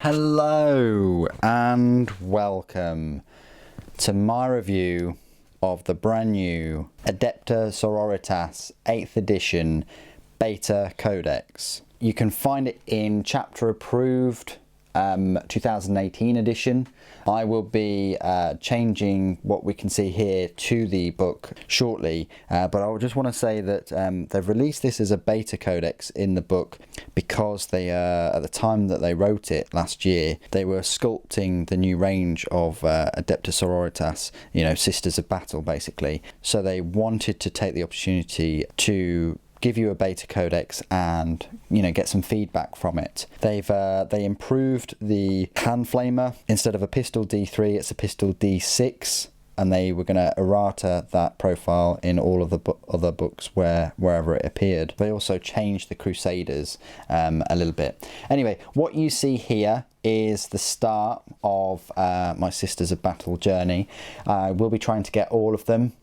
Hello and welcome to my review of the brand new Adepta Sororitas 8th edition Beta Codex. You can find it in chapter approved 2018 edition. I will be changing what we can see here to the book shortly, but I just want to say that they've released this as a beta codex in the book because they at the time that they wrote it last year, they were sculpting the new range of Adepta Sororitas, you know, Sisters of Battle basically. So they wanted to take the opportunity to give you a beta codex and, you know, get some feedback from it. They improved the hand flamer. Instead of a pistol D3, it's a pistol D6, and they were going to errata that profile in all of the other books wherever it appeared. They also changed the Crusaders a little bit. Anyway, what you see here is the start of my Sisters of Battle journey. I will be trying to get all of them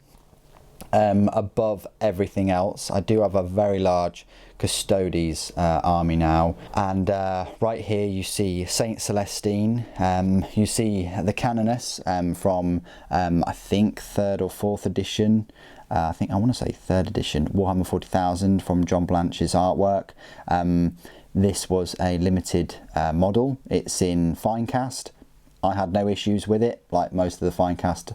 above everything else. I do have a very large Custodes army now, and right here you see Saint Celestine. You see the Canoness from I think 3rd or 4th edition. I want to say 3rd edition, Warhammer 40,000 from John Blanche's artwork. This was a limited model. It's in Finecast. I had no issues with it, like most of the Finecast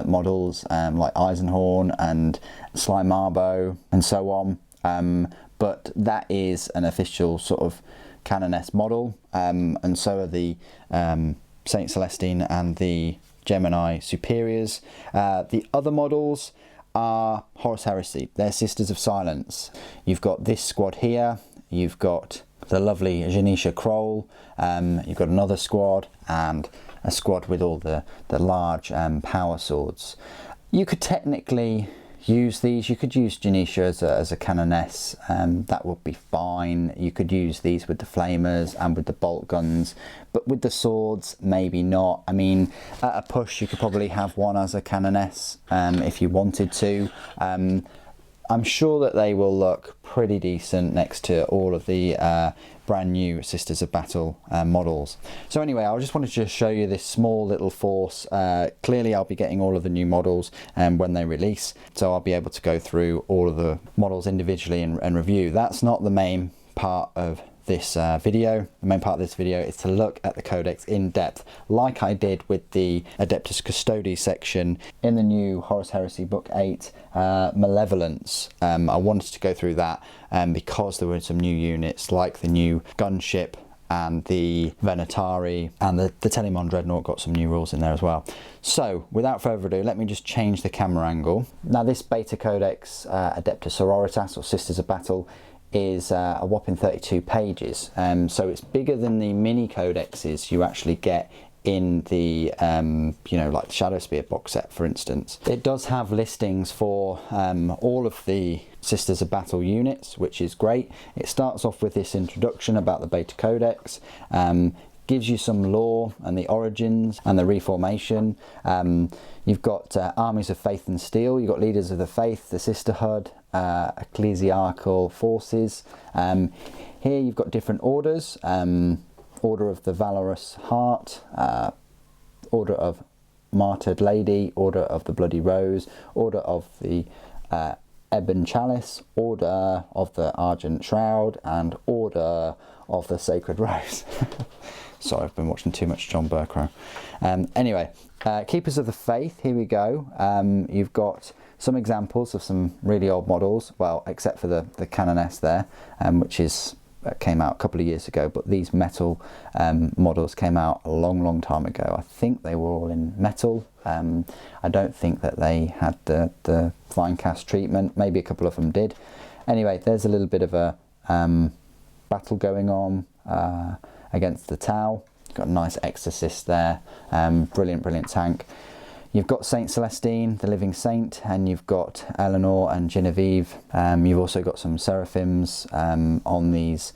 models, like Eisenhorn and Sly Marbo and so on. But that is an official sort of Canoness model, and so are the Saint Celestine and the Gemini Superiors. The other models are Horus Heresy. They're Sisters of Silence. You've got this squad here. You've got the lovely Janisha Kroll. You've got another squad and a squad with all the large power swords. You could technically use these. You could use Janisha as a Canoness. That would be fine. You could use these with the flamers and with the bolt guns, but with the swords, maybe not. I mean, at a push, you could probably have one as a Canoness if you wanted to. I'm sure that they will look pretty decent next to all of the brand new Sisters of Battle models. So anyway, I just wanted to show you this small little force. Clearly I'll be getting all of the new models when they release, so I'll be able to go through all of the models individually and review. That's not the main part of this video. The main part of this video is to look at the codex in depth, like I did with the Adeptus Custodes section in the new Horus Heresy Book 8 Malevolence. I wanted to go through that because there were some new units like the new gunship and the Venatari, and the Telemon Dreadnought got some new rules in there as well. So without further ado, let me just change the camera angle. Now this beta codex, Adepta Sororitas or Sisters of Battle, is a whopping 32 pages, so it's bigger than the mini codexes you actually get in the you know, like the Shadowspear box set, for instance. It does have listings for all of the Sisters of Battle units, which is great. It starts off with this introduction about the beta codex, gives you some lore and the origins and the reformation. You've got armies of faith and steel. You've got leaders of the faith, the sisterhood, ecclesiastical forces. Here you've got different orders. Order of the Valorous Heart, Order of Martyred Lady, Order of the Bloody Rose, Order of the Ebon Chalice, Order of the Argent Shroud, and Order of the Sacred Rose. Sorry, I've been watching too much John Burkrow. Anyway, Keepers of the Faith, here we go. You've got some examples of some really old models, well, except for the Canoness there, which came out a couple of years ago, but these metal models came out a long time ago. I think they were all in metal. I don't think that they had the Finecast treatment. Maybe a couple of them did. Anyway, there's a little bit of a battle going on against the Tau. Got a nice Exorcist there. Brilliant tank. You've got Saint Celestine, the living saint, and you've got Eleanor and Genevieve. You've also got some Seraphims on these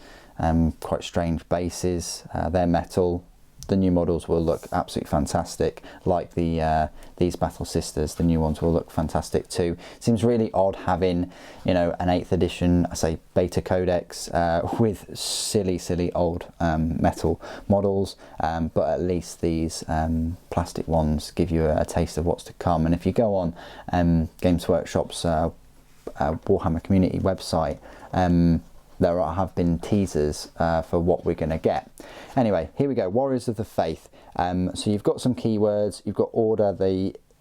quite strange bases. They're metal. the new models will look absolutely fantastic, like the these Battle Sisters. The new ones will look fantastic too. Seems really odd having, you know, an 8th edition, I say beta codex with silly old metal models, but at least these plastic ones give you a taste of what's to come. And if you go on Games Workshop's Warhammer community website, there have been teasers for what we're going to get. Anyway, here we go. Warriors of the Faith. So you've got some keywords. You've got order.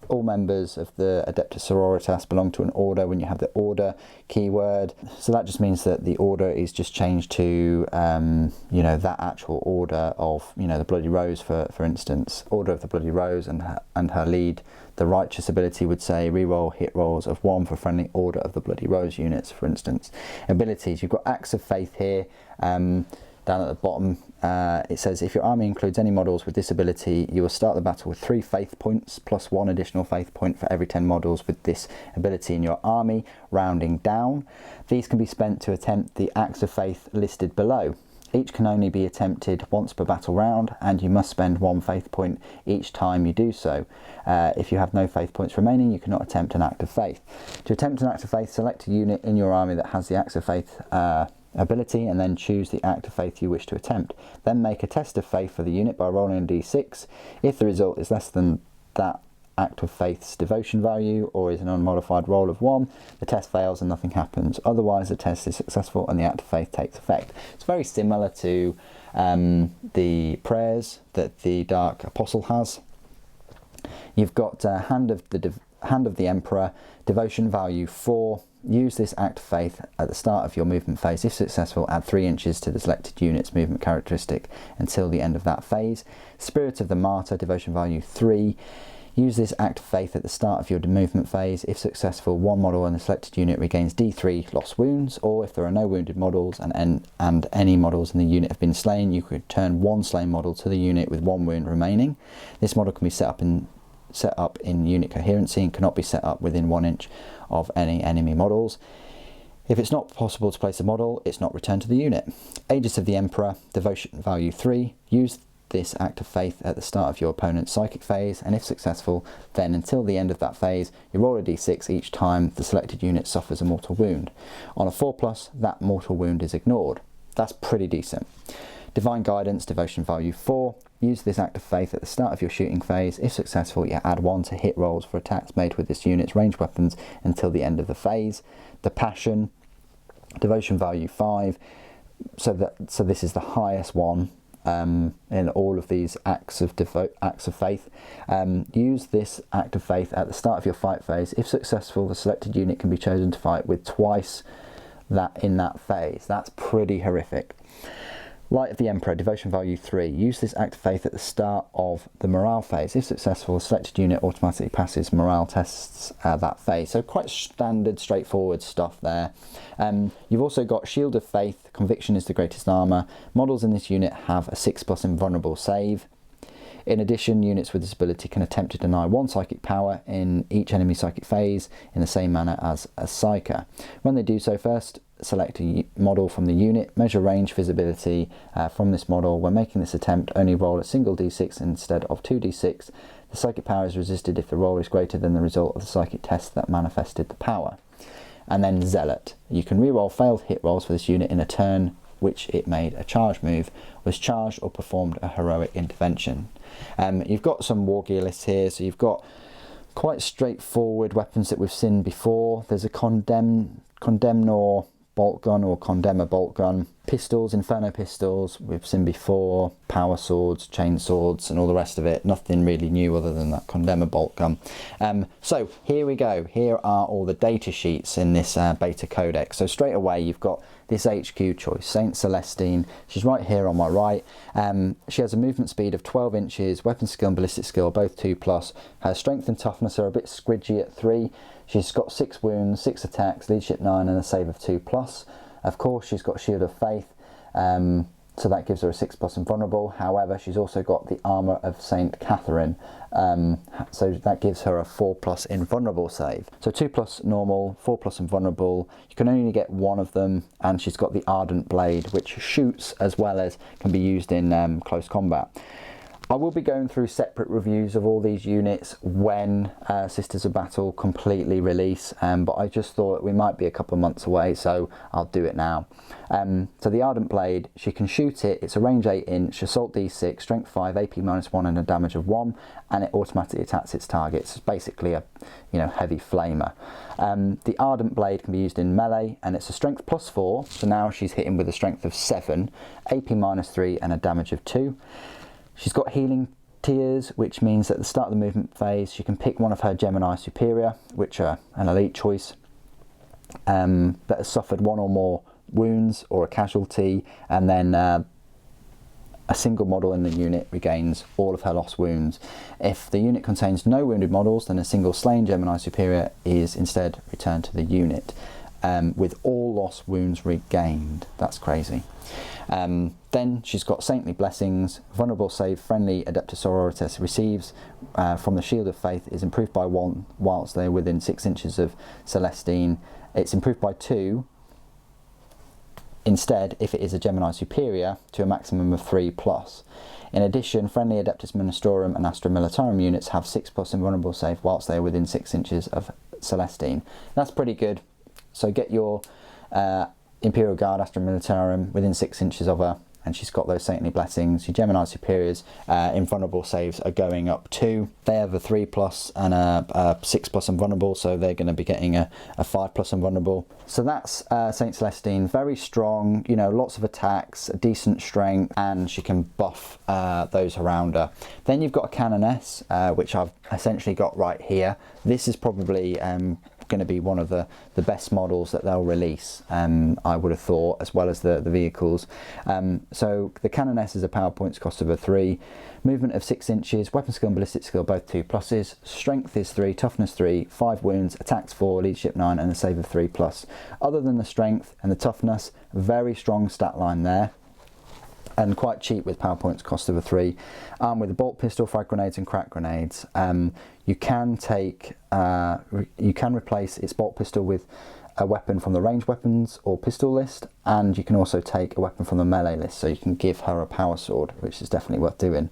All members of the Adeptus Sororitas belong to an order when you have the order keyword. So that just means that the order is just changed to, you know, that actual order of, you know, the Bloody Rose, for instance. Order of the Bloody Rose, and her lead, the Righteous ability, would say reroll hit rolls of 1 for friendly Order of the Bloody Rose units, for instance. Abilities, you've got Acts of Faith here. Down at the bottom, it says, if your army includes any models with this ability, you will start the battle with 3 faith points plus 1 additional faith point for every 10 models with this ability in your army, rounding down. These can be spent to attempt the Acts of Faith listed below. Each can only be attempted once per battle round, and you must spend 1 faith point each time you do so. If you have no faith points remaining, you cannot attempt an Act of Faith. To attempt an Act of Faith, select a unit in your army that has the Acts of Faith ability, and then choose the Act of Faith you wish to attempt. Then make a test of faith for the unit by rolling a d6. If the result is less than that Act of Faith's devotion value, or is an unmodified roll of 1, the test fails and nothing happens. Otherwise, the test is successful and the Act of Faith takes effect. It's very similar to the prayers that the Dark Apostle has. You've got Hand of the Emperor, devotion value 4. Use this Act of Faith at the start of your movement phase. If successful, add 3 inches to the selected unit's movement characteristic until the end of that phase. Spirit of the Martyr, devotion value 3. Use this Act of Faith at the start of your movement phase. If successful, 1 model in the selected unit regains D3 lost wounds, or if there are no wounded models and any models in the unit have been slain, you could turn 1 slain model to the unit with 1 wound remaining. This model can be set up in unit coherency and cannot be set up within 1 inch of any enemy models. If it's not possible to place a model, it's not returned to the unit. Aegis of the Emperor, devotion value 3. Use this Act of Faith at the start of your opponent's psychic phase, and if successful, then until the end of that phase, you roll a d6 each time the selected unit suffers a mortal wound. On a 4+, that mortal wound is ignored. That's pretty decent. Divine Guidance, devotion value 4. Use this Act of Faith at the start of your shooting phase. If successful, you add 1 to hit rolls for attacks made with this unit's ranged weapons until the end of the phase. The Passion, devotion value 5. So this is the highest one in all of these acts of faith. Use this Act of Faith at the start of your fight phase. If successful, the selected unit can be chosen to fight with twice that in that phase. That's pretty horrific. Light of the Emperor, devotion value 3. Use this Act of Faith at the start of the morale phase. If successful, the selected unit automatically passes morale tests that phase. So quite standard, straightforward stuff there. You've also got Shield of Faith, conviction is the greatest armour. Models in this unit have a 6+ invulnerable save. In addition, units with this ability can attempt to deny 1 psychic power in each enemy psychic phase in the same manner as a psyker. When they do so, first select a model from the unit, measure range visibility from this model. When making this attempt, only roll a single d6 instead of 2 d6. The psychic power is resisted if the roll is greater than the result of the psychic test that manifested the power. And then Zealot. You can reroll failed hit rolls for this unit in a turn which it made a charge move, was charged or performed a heroic intervention. You've got some war gear lists here, so you've got quite straightforward weapons that we've seen before. There's a Condemnor bolt gun or Condemner bolt gun. Pistols, Inferno pistols, we've seen before. Power swords, chain swords, and all the rest of it. Nothing really new other than that Condemner bolt gun. So here we go. Here are all the data sheets in this beta codex. So straight away you've got this HQ choice, Saint Celestine. She's right here on my right. She has a movement speed of 12 inches, weapon skill and ballistic skill both 2+. Her strength and toughness are a bit squidgy at 3. She's got 6 wounds, 6 attacks, leadership 9 and a save of 2+. Of course, she's got Shield of Faith, so that gives her a 6+ invulnerable. However, she's also got the armour of Saint Catherine, so that gives her a 4+ invulnerable save. So 2+ normal, 4+ invulnerable. You can only get 1 of them, and she's got the Ardent Blade, which shoots as well as can be used in close combat. I will be going through separate reviews of all these units when Sisters of Battle completely release, but I just thought we might be a couple of months away, so I'll do it now. So the Ardent Blade, she can shoot it, it's a range 8-inch, assault d6, strength 5, AP -1 and a damage of 1, and it automatically attacks its targets. It's basically a heavy flamer. The Ardent Blade can be used in melee, and it's a strength +4, so now she's hitting with a strength of 7, AP -3 and a damage of 2. She's got healing tiers, which means at the start of the movement phase she can pick one of her Gemini Superior, which are an elite choice, that has suffered 1 or more wounds or a casualty, and then a single model in the unit regains all of her lost wounds. If the unit contains no wounded models, then a single slain Gemini Superior is instead returned to the unit, with all lost wounds regained. That's crazy. Then she's got Saintly Blessings, vulnerable save, friendly Adeptus Sororitas receives from the Shield of Faith is improved by 1 whilst they're within 6 inches of Celestine. It's improved by 2 instead if it is a Gemini Superior, to a maximum of 3+. In addition, friendly Adeptus Ministorum and Astra Militarum units have 6+ invulnerable save whilst they are within 6 inches of Celestine. That's pretty good. So get your Imperial Guard Astra Militarum within 6 inches of her, and she's got those Saintly Blessings. Your Gemini Superiors, invulnerable saves are going up too. They have a 3+ and a 6+ invulnerable, so they're going to be getting a 5+ invulnerable. So that's Saint Celestine, very strong, lots of attacks, a decent strength, and she can buff those around her. Then you've got a Canoness, which I've essentially got right here. This is probably going to be one of the best models that they'll release, I would have thought, as well as the vehicles. So the Canoness is a power points cost of a 3, movement of 6 inches, weapon skill and ballistic skill both 2+, strength is 3, toughness 3, 5 wounds, attacks 4, leadership 9 and a save of 3+. Other than the strength and the toughness, very strong stat line there, and quite cheap with power points cost of a 3. With a bolt pistol, frag grenades and crack grenades, you can replace its bolt pistol with a weapon from the ranged weapons or pistol list, and you can also take a weapon from the melee list, so you can give her a power sword, which is definitely worth doing.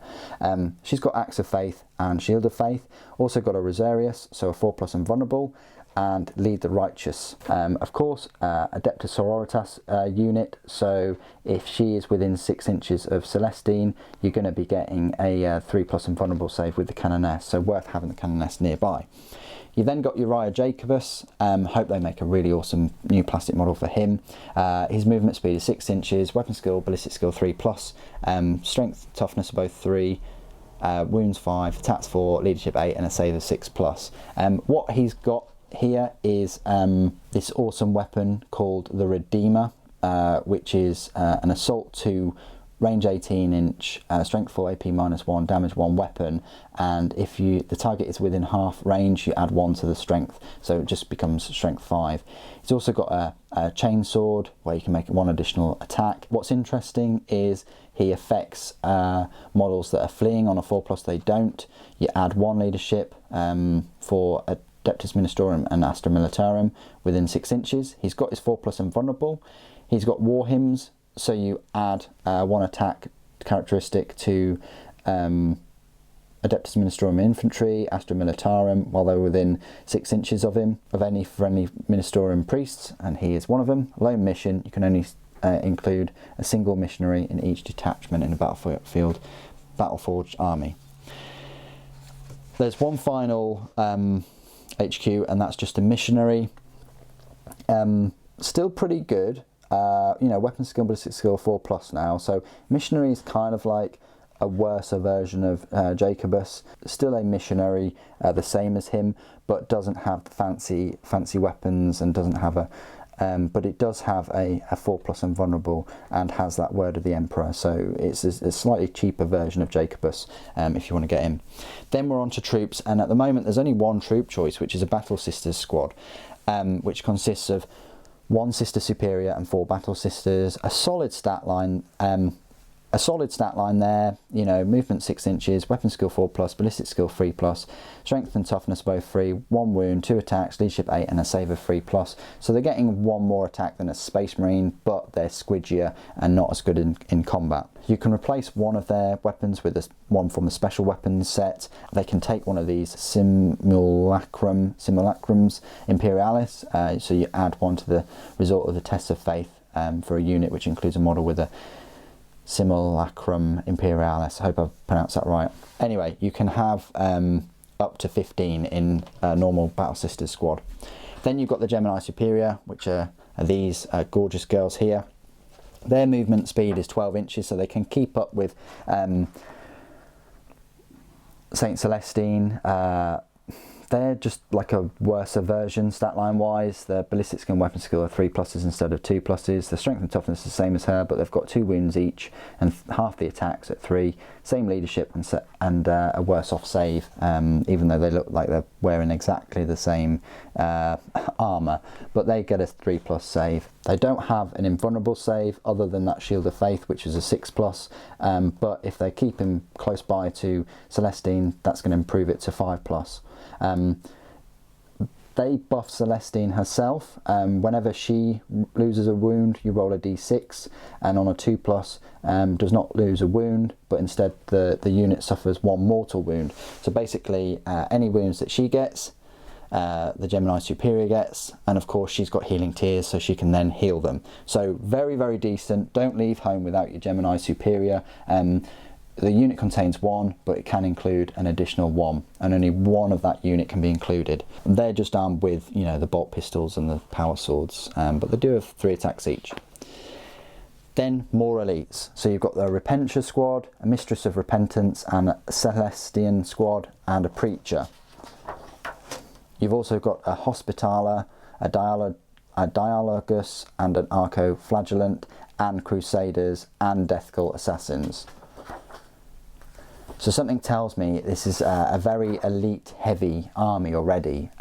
She's got Axe of Faith and Shield of Faith, also got a Rosarius, so a 4+ invulnerable, and Lead the Righteous. Of course, Adeptus Sororitas unit, so if she is within 6 inches of Celestine, you're going to be getting a 3+ invulnerable save with the Canoness, so worth having the Canoness nearby. You then got Uriah Jacobus. Hope they make a really awesome new plastic model for him. His movement speed is 6 inches, weapon skill, ballistic skill 3+, strength, toughness are both 3, wounds 5, attacks 4, leadership 8 and a save of 6+. What he's got here is this awesome weapon called the Redeemer, which is an assault 2, range 18-inch, strength 4, AP -1, damage 1 weapon, and if the target is within half range, you add 1 to the strength, so it just becomes strength 5. It's also got a chain sword where you can make 1 additional attack. What's interesting is he affects models that are fleeing. On a 4+, they don't. You add 1 leadership for Adeptus Ministorum and Astra Militarum within 6 inches. He's got his 4+ invulnerable. He's got war hymns, so you add 1 attack characteristic to Adeptus Ministorum Infantry, Astra Militarum, while they're within 6 inches of him, of any friendly Ministorum priests, and he is one of them. Lone mission, you can only include a single missionary in each detachment in a battlefield Battleforged army. There's one final HQ, and that's just a missionary. Still pretty good. Weapon skill, ballistic skill 4+ now, so missionary is kind of like a worse version of Jacobus. Still a missionary, the same as him, but doesn't have the fancy weapons, and doesn't have but it does have a 4+ invulnerable and has that Word of the Emperor, so it's a slightly cheaper version of Jacobus if you want to get him. Then we're on to troops, and at the moment there's only one troop choice, which is a Battle Sisters squad, which consists of 1 Sister Superior and 4 Battle Sisters. A solid stat line. a solid stat line there, you know, movement 6 inches, weapon skill 4+, ballistic skill 3+, strength and toughness both 3, 1 wound, 2 attacks, leadership 8, and a save of 3+. So they're getting 1 more attack than a Space Marine, but they're squidgier and not as good in combat. You can replace one of their weapons with one from the special weapons set. They can take one of these simulacrums Imperialis, so you add one to the result of the test of faith for a unit which includes a model with a Simulacrum Imperialis. I hope I've pronounced that right. Anyway, you can have up to 15 in a normal Battle Sisters squad. Then you've got the Gemini Superior, which are these gorgeous girls here. Their movement speed is 12 inches, so they can keep up with Saint Celestine. They're just like a worse version stat line wise. The ballistic skill and weapon skill are 3+ instead of 2+. The strength and toughness is the same as her, but they've got 2 wounds each and half the attacks at 3. Same leadership and a worse off save, even though they look like they're wearing exactly the same armour, but they get a 3+ save. They don't have an invulnerable save other than that Shield of Faith, which is a 6+, but if they keep him close by to Celestine, that's going to improve it to 5+. They buff Celestine herself. Whenever she loses a wound, you roll a d6, and on a 2+, does not lose a wound, but instead the unit suffers 1 mortal wound. So basically, any wounds that she gets, the Gemini Superior gets, and of course she's got Healing Tears, so she can then heal them. So very, very decent. Don't leave home without your Gemini Superior. The unit contains 1, but it can include an additional 1, and only 1 of that unit can be included. They're just armed with, you know, the bolt pistols and the power swords, but they do have 3 attacks each. Then more elites. So you've got the Repentia squad, a Mistress of Repentance, and a Celestine squad, and a Preacher. You've also got a Hospitaller, a Dialogus, and an Arco-Flagellant, and Crusaders, and Deathcult Assassins. So something tells me this is a very elite heavy army already,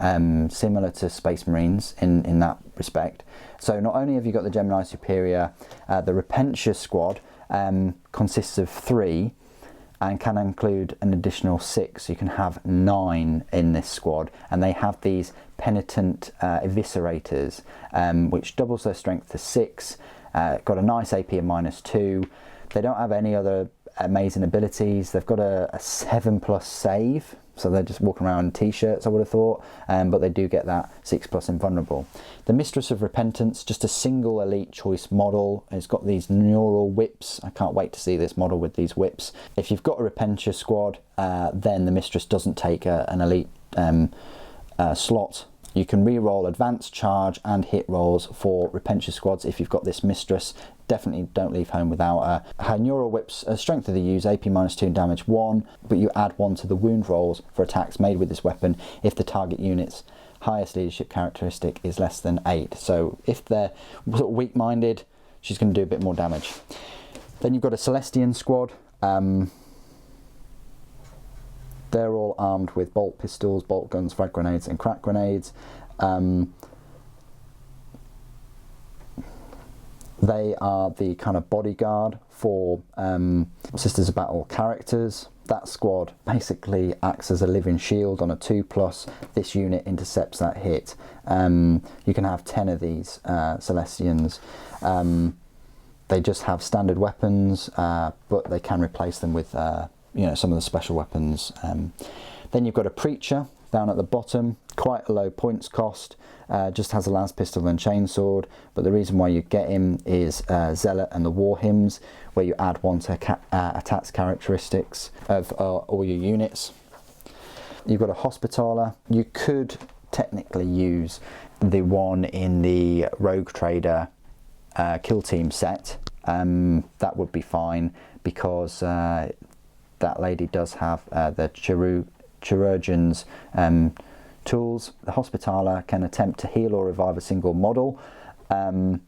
similar to Space Marines in that respect. So not only have you got the Gemini Superior, the Repentia squad consists of 3 and can include an additional 6. You can have 9 in this squad, and they have these Penitent Eviscerators, which doubles their strength to 6, got a nice AP of -2. They don't have any other amazing abilities. They've got a 7+ save, so they're just walking around in t-shirts, I would have thought, but they do get that 6+ invulnerable. The Mistress of Repentance, just a single elite choice model. It's got these neural whips. I can't wait to see this model with these whips. If you've got a Repentia squad, then the Mistress doesn't take an elite slot. You can re-roll advanced, charge and hit rolls for Repentia squads if you've got this Mistress. Definitely don't leave home without her. Her neural whips, strength of the use, AP -2 and damage 1, but you add 1 to the wound rolls for attacks made with this weapon if the target unit's highest leadership characteristic is less than 8. So if they're sort of weak-minded, she's going to do a bit more damage. Then you've got a Celestine squad. They're all armed with bolt pistols, bolt guns, frag grenades and crack grenades. They are the kind of bodyguard for Sisters of Battle characters. That squad basically acts as a living shield on a 2+. This unit intercepts that hit. You can have 10 of these Celestians. They just have standard weapons, but they can replace them with you know, some of the special weapons. Then you've got a Preacher down at the bottom, quite a low points cost, just has a lance pistol and chainsword, but the reason why you get him is Zealot and the War Hymns, where you add 1 to attacks characteristics of all your units. You've got a Hospitaller. You could technically use the one in the Rogue Trader Kill Team set. That would be fine, because that lady does have the Chirurgeon's tools. The Hospitaller can attempt to heal or revive a single model. On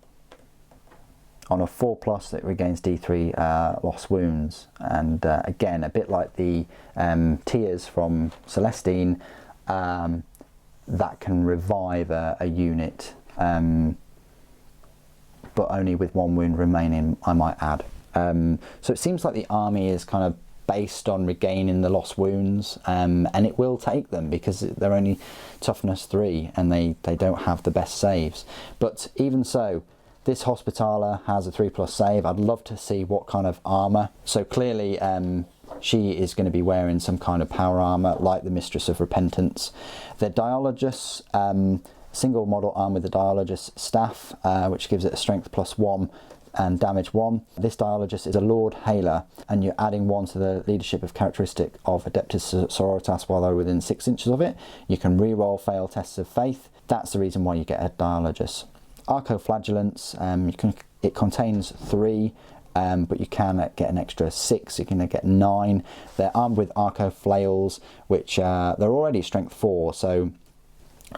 a 4+, it regains D3 lost wounds. And again, a bit like the Tears from Celestine, that can revive a unit, but only with 1 wound remaining, I might add. So it seems like the army is kind of based on regaining the lost wounds, and it will take them because they're only toughness 3 and they don't have the best saves. But even so, this Hospitaller has a 3+ save. I'd love to see what kind of armour. So clearly she is going to be wearing some kind of power armour like the Mistress of Repentance. The Dialogist, single model arm with the Dialogist staff, which gives it a strength +1 and damage 1. This Dialogist is a Lord Hailer, and you're adding 1 to the leadership of characteristic of Adeptus Sororitas while they're within 6 inches of it. You can re-roll failed tests of faith. That's the reason why you get a Dialogist. Arcoflagellants, it contains 3, but you can get an extra 6, you can get 9. They're armed with Arcoflails, which they're already strength 4, so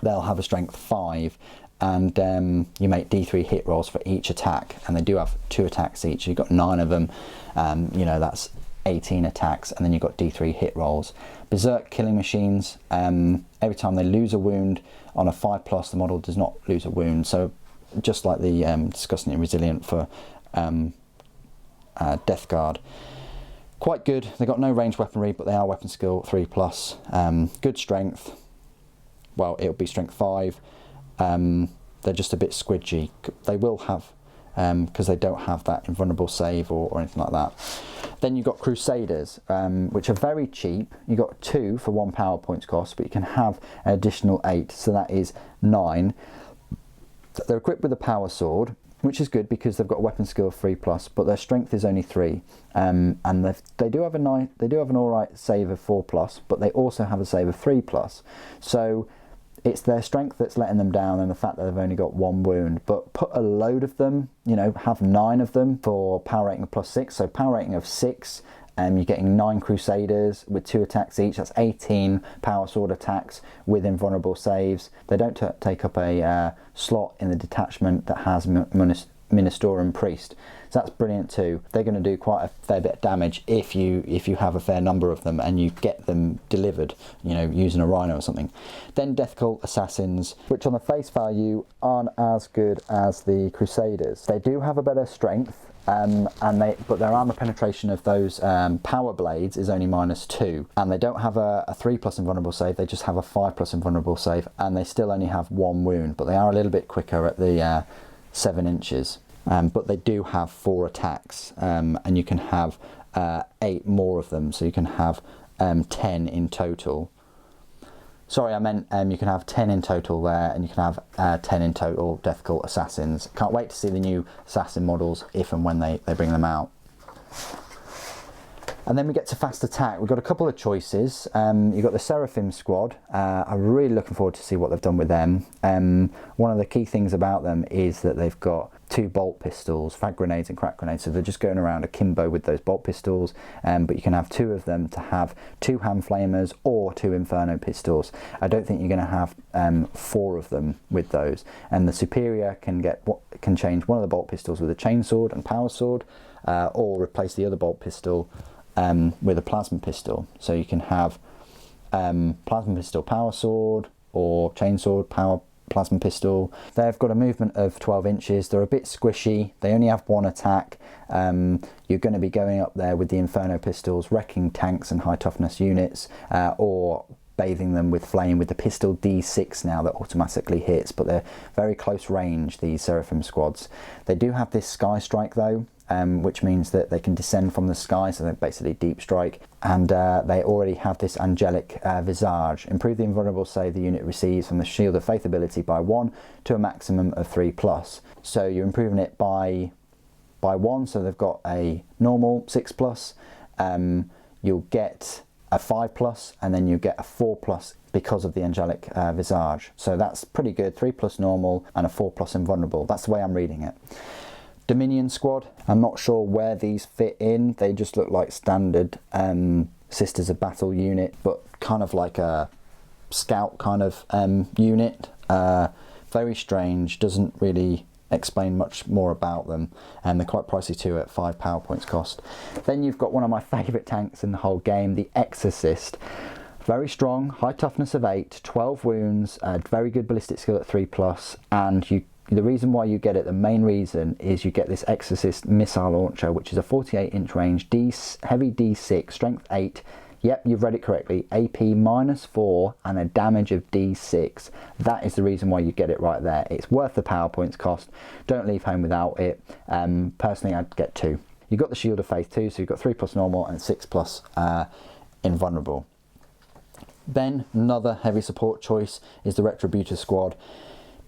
they'll have a strength 5, and you make D3 hit rolls for each attack, and they do have 2 attacks each. You've got 9 of them, you know, that's 18 attacks, and then you've got D3 hit rolls. Berserk killing machines, every time they lose a wound on a 5+, the model does not lose a wound, so just like the disgustingly resilient for Death Guard. Quite good. They've got no ranged weaponry, but they are weapon skill 3+. Good strength. Well, it'll be strength 5. They're just a bit squidgy. They will have, because they don't have that invulnerable save or anything like that. Then you've got Crusaders, which are very cheap. You've got 2 for 1 power points cost, but you can have an additional 8, so that is 9. They're equipped with a power sword, which is good because they've got a weapon skill 3+, but their strength is only 3, and they do have an alright save of 4+, but they also have a save of 3+. So it's their strength that's letting them down, and the fact that they've only got 1 wound. But put a load of them, you know, have 9 of them for power rating of +6. So power rating of 6, you're getting 9 Crusaders with 2 attacks each. That's 18 power sword attacks with invulnerable saves. They don't take up a slot in the detachment that has Ministorum Priest. So that's brilliant too. They're going to do quite a fair bit of damage if you have a fair number of them and you get them delivered, you know, using a Rhino or something. Then Death Cult Assassins, which on the face value aren't as good as the Crusaders. They do have a better strength, but their armor penetration of those power blades is only -2, and they don't have a 3+ invulnerable save. They just have a 5+ invulnerable save, and they still only have 1 wound, but they are a little bit quicker at the 7 inches. But they do have 4 attacks, and you can have 8 more of them, so you can have 10 in total. Sorry, I meant you can have 10 in total there, and you can have 10 in total Death Cult Assassins. Can't wait to see the new Assassin models if and when they bring them out. And then we get to fast attack. We've got a couple of choices. You've got the Seraphim squad. I'm really looking forward to see what they've done with them. One of the key things about them is that they've got 2 bolt pistols, frag grenades and crack grenades, so they're just going around akimbo with those bolt pistols, but you can have 2 of them to have 2 hand flamers or 2 inferno pistols. I don't think you're going to have 4 of them with those. And the Superior can change one of the bolt pistols with a chainsword and power sword, or replace the other bolt pistol with a plasma pistol. So you can have plasma pistol power sword or chainsword power plasma pistol. They've got a movement of 12 inches. They're a bit squishy. They only have 1 attack. You're going to be going up there with the inferno pistols, wrecking tanks and high toughness units, or bathing them with flame with the pistol D6 now that automatically hits, but they're very close range, these Seraphim squads. They do have this sky strike though, which means that they can descend from the sky, so they're basically deep strike, and they already have this angelic visage. Improve the invulnerable save the unit receives from the Shield of Faith ability by 1 to a maximum of 3+. So you're improving it by 1, so they've got a normal 6+, you'll get a 5+, and then you get a 4+ because of the angelic visage. So that's pretty good. 3+ normal and a 4+ invulnerable. That's the way I'm reading it. Dominion squad, I'm not sure where these fit in. They just look like standard Sisters of Battle unit, but kind of like a scout kind of unit. Very strange, doesn't really explain much more about them, and they're quite pricey too at 5 power points cost. Then you've got one of my favourite tanks in the whole game, the Exorcist. Very strong, high toughness of 8, 12 wounds, very good ballistic skill at 3+, and you The reason why you get it, the main reason, is you get this Exorcist missile launcher, which is a 48-inch range, heavy D6, strength 8. Yep, you've read it correctly. AP -4 and a damage of D6. That is the reason why you get it right there. It's worth the power points cost. Don't leave home without it. Personally, I'd get 2. You've got the Shield of Faith too, so you've got 3+ normal and 6+ invulnerable. Then another heavy support choice is the Retributor Squad.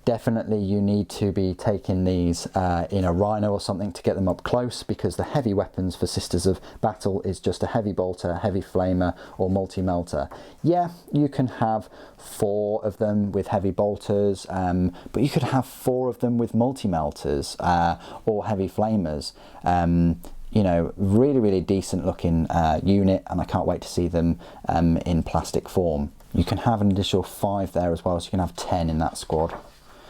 Definitely you need to be taking these in a Rhino or something to get them up close, because the heavy weapons for Sisters of Battle is just a heavy bolter, heavy flamer or multi-melter. Yeah, you can have 4 of them with heavy bolters, but you could have 4 of them with multi-melters or heavy flamers. You know, really decent looking unit, and I can't wait to see them in plastic form. You can have an additional 5 there as well, so you can have 10 in that squad.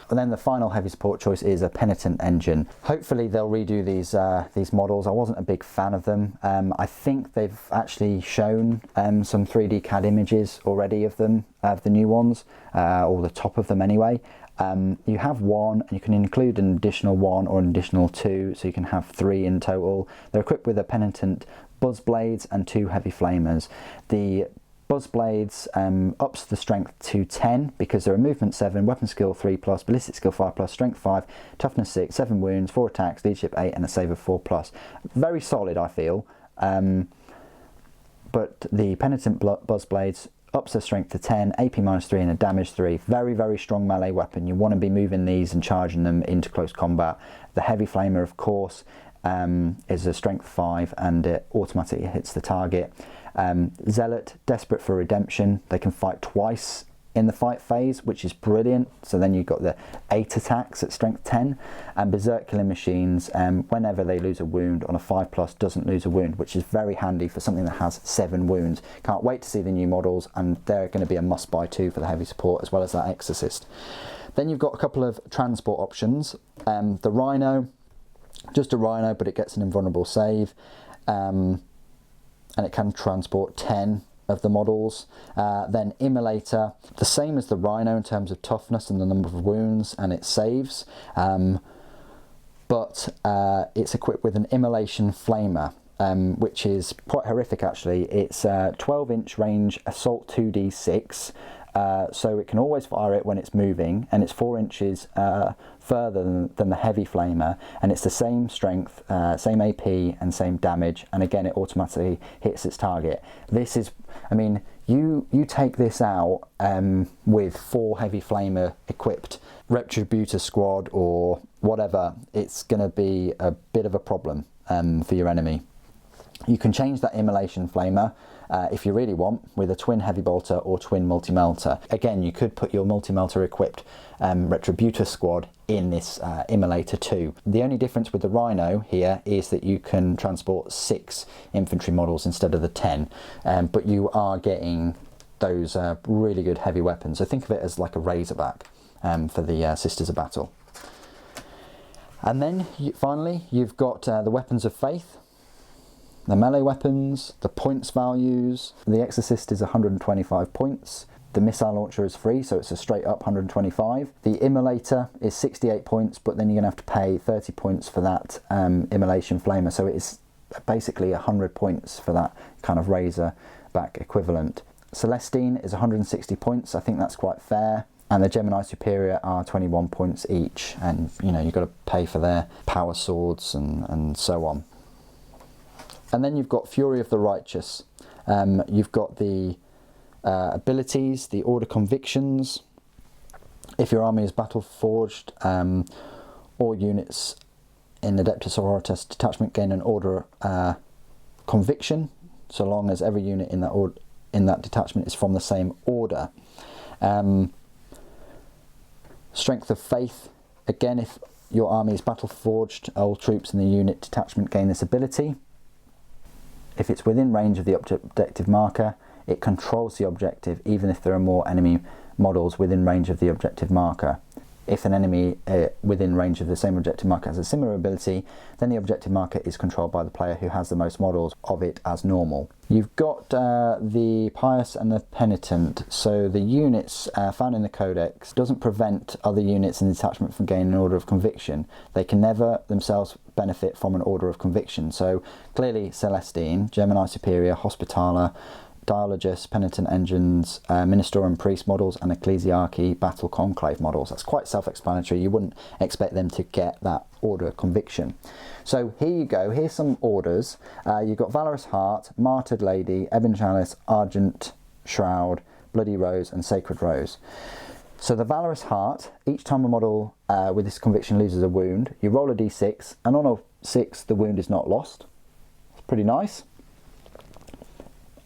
And then the final heavy support choice is a Penitent engine. Hopefully they'll redo these models. I wasn't a big fan of them. I think they've actually shown some 3D CAD images already of them, of the new ones, or the top of them anyway. You have 1, and you can include an additional 1 or an additional 2, so you can have 3 in total. They're equipped with a Penitent buzz blades and 2 heavy flamers. The buzz blades ups the strength to 10 because they're a movement 7, weapon skill 3+, ballistic skill 5+, strength 5, toughness 6, 7 wounds, 4 attacks, leadership 8, and a save of 4+. Very solid, I feel. But the Penitent buzz blades ups the strength to 10, AP -3 and a damage 3. Very strong melee weapon. You want to be moving these and charging them into close combat. The heavy flamer, of course, is a strength 5 and it automatically hits the target. Zealot, desperate for redemption. They can fight twice in the fight phase, which is brilliant. So then you've got the 8 attacks at strength 10, and Berserk Killing Machines, whenever they lose a wound on a 5+, doesn't lose a wound, which is very handy for something that has 7 wounds. Can't wait to see the new models, and they're going to be a must buy too for the heavy support, as well as that Exorcist. Then you've got a couple of transport options. The Rhino, just a Rhino, but it gets an invulnerable save, and it can transport 10 of the models. Then Immolator, the same as the Rhino in terms of toughness and the number of wounds, and it saves, but it's equipped with an Immolation Flamer, which is quite horrific actually. It's 12-inch range assault 2d6, so it can always fire it when it's moving, and it's 4 inches further than the heavy flamer, and it's the same strength, same AP and same damage, and again it automatically hits its target. This is, I mean, you take this out with 4 heavy flamer equipped Retributor Squad or whatever, it's going to be a bit of a problem for your enemy. You can change that Immolation Flamer if you really want, with a twin heavy bolter or twin multi-melter. Again, you could put your multi-melter equipped Retributor Squad in this Immolator too. The only difference with the Rhino here is that you can transport 6 infantry models instead of the 10, but you are getting those really good heavy weapons. So think of it as like a Razorback for the Sisters of Battle. And then finally you've got the Weapons of Faith, the melee weapons, the points values. The Exorcist is 125 points. The missile launcher is free, so it's a straight up 125. The Immolator is 68 points, but then you're gonna have to pay 30 points for that Immolation Flamer. So it's basically 100 points for that kind of Razorback equivalent. Celestine is 160 points. I think that's quite fair. And the Gemini Superior are 21 points each. And you know, you've got to pay for their power swords and so on. And then you've got Fury of the Righteous. You've got the abilities, the Order Convictions. If your army is battle forged, all units in Adeptus Sororitas detachment gain an Order Conviction, so long as every unit in that detachment is from the same order. Strength of Faith. Again, if your army is battle forged, all troops in the unit detachment gain this ability. If it's within range of the objective marker, it controls the objective even if there are more enemy models within range of the objective marker. If an enemy within range of the same objective marker has a similar ability, then the objective marker is controlled by the player who has the most models of it as normal. You've got the Pious and the Penitent. So the units found in the Codex doesn't prevent other units in the detachment from gaining an Order of Conviction. They can never themselves benefit from an Order of Conviction. So clearly Celestine, Gemini Superior, Hospitaller, Dialogus, Penitent Engines, Minister and Priest models, and Ecclesiarchy Battle Conclave models. That's quite self-explanatory. You wouldn't expect them to get that Order of Conviction. So here you go. Here's some orders. You've got Valorous Heart, Martyred Lady, Ebon Chalice, Argent Shroud, Bloody Rose, and Sacred Rose. So the Valorous Heart, each time a model with this conviction loses a wound, you roll a d6, and on a 6 the wound is not lost. It's pretty nice.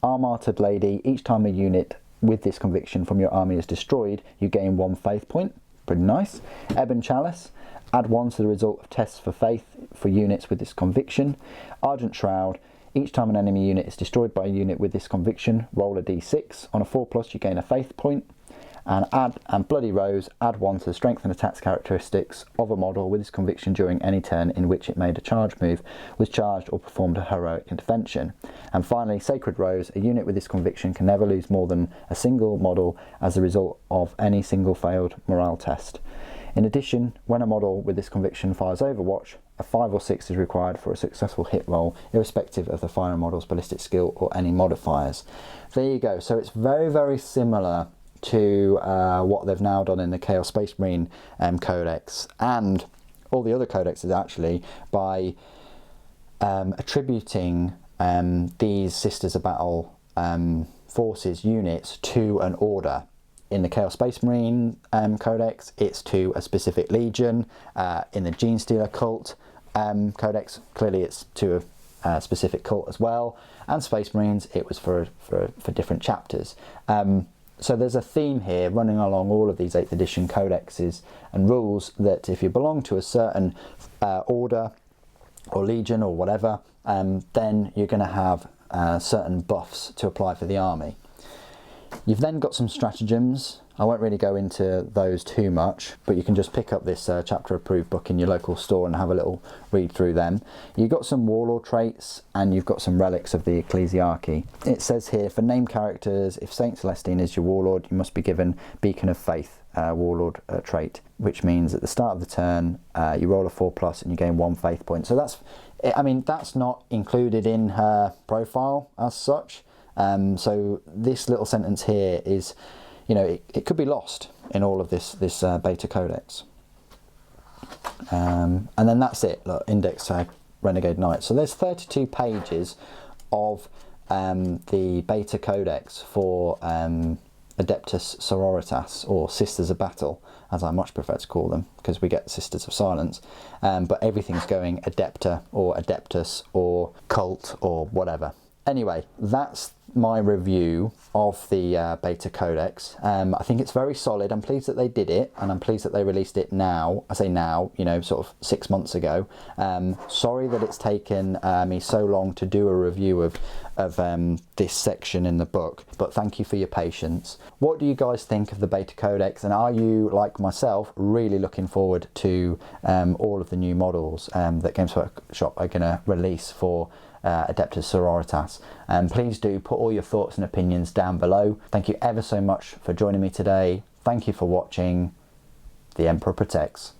Our Martyred Lady, each time a unit with this conviction from your army is destroyed, you gain 1 faith point. Pretty nice. Ebon Chalice, add 1 to the result of tests for faith for units with this conviction. Argent Shroud, each time an enemy unit is destroyed by a unit with this conviction, roll a d6. On a 4+, you gain a faith point. And Bloody Rose, add 1 to the strength and attacks characteristics of a model with this conviction during any turn in which it made a charge move, was charged, or performed a heroic intervention. And finally, Sacred Rose, a unit with this conviction can never lose more than a single model as a result of any single failed morale test. In addition, when a model with this conviction fires Overwatch, a 5 or 6 is required for a successful hit roll, irrespective of the firing model's ballistic skill or any modifiers. There you go. So it's very, very similar to what they've now done in the Chaos Space Marine Codex and all the other codexes, actually, by attributing these Sisters of Battle forces units to an order. In the Chaos Space Marine Codex, it's to a specific legion. In the Genestealer Cult Codex, clearly it's to a specific cult as well. And Space Marines, it was for different chapters. So there's a theme here running along all of these 8th edition codexes and rules that if you belong to a certain order or legion or whatever, then you're going to have certain buffs to apply for the army. You've then got some stratagems. I won't really go into those too much, but you can just pick up this chapter approved book in your local store and have a little read through them. You've got some warlord traits, and you've got some relics of the Ecclesiarchy. It says here, for named characters, if Saint Celestine is your warlord, you must be given Beacon of Faith warlord trait, which means at the start of the turn you roll a 4+ and you gain 1 faith point. So that's, I mean, that's not included in her profile as such. So this little sentence here is, you know, it could be lost in all of this beta codex. And then that's it. Look, Index Renegade Knight. So there's 32 pages of the beta codex for Adeptus Sororitas, or Sisters of Battle, as I much prefer to call them, because we get Sisters of Silence. But everything's going Adepta or Adeptus or Cult or whatever. Anyway, that's my review of the beta codex. I think it's very solid. I'm pleased that they did it, and I'm pleased that they released it now. I say now, you know, sort of 6 months ago. Sorry that it's taken me so long to do a review of this section in the book, but thank you for your patience. What do you guys think of the beta codex, and are you, like myself, really looking forward to all of the new models that Games Workshop are going to release for Adeptus Sororitas? Please do put all your thoughts and opinions down below. Thank you ever so much for joining me today. Thank you for watching. The Emperor protects.